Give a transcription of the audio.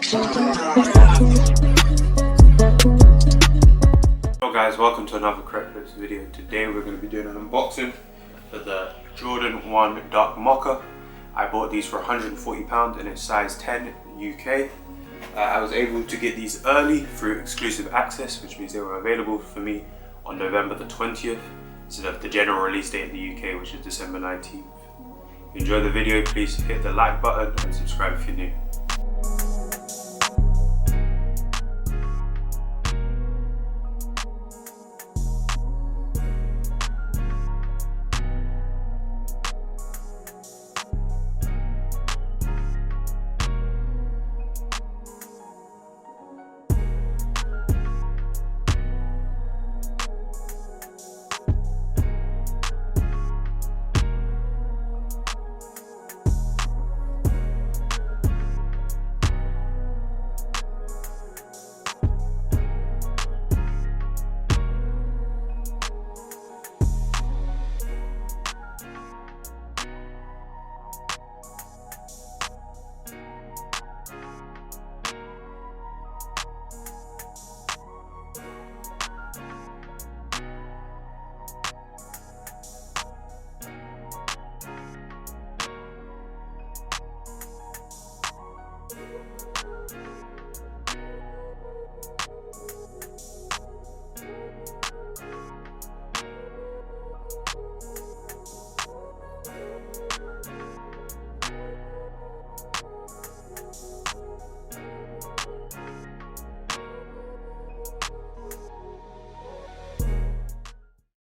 Hello guys, welcome to another Crepflips video. Today we're going to be doing an unboxing for the Jordan 1 Dark Mocha. I bought these for £140 and it's size 10 UK. I was able to get these early through exclusive access, which means they were available for me on November the 20th instead of the general release date in the UK, which is December 19th. If you enjoyed the video, please hit the like button and subscribe if you're new.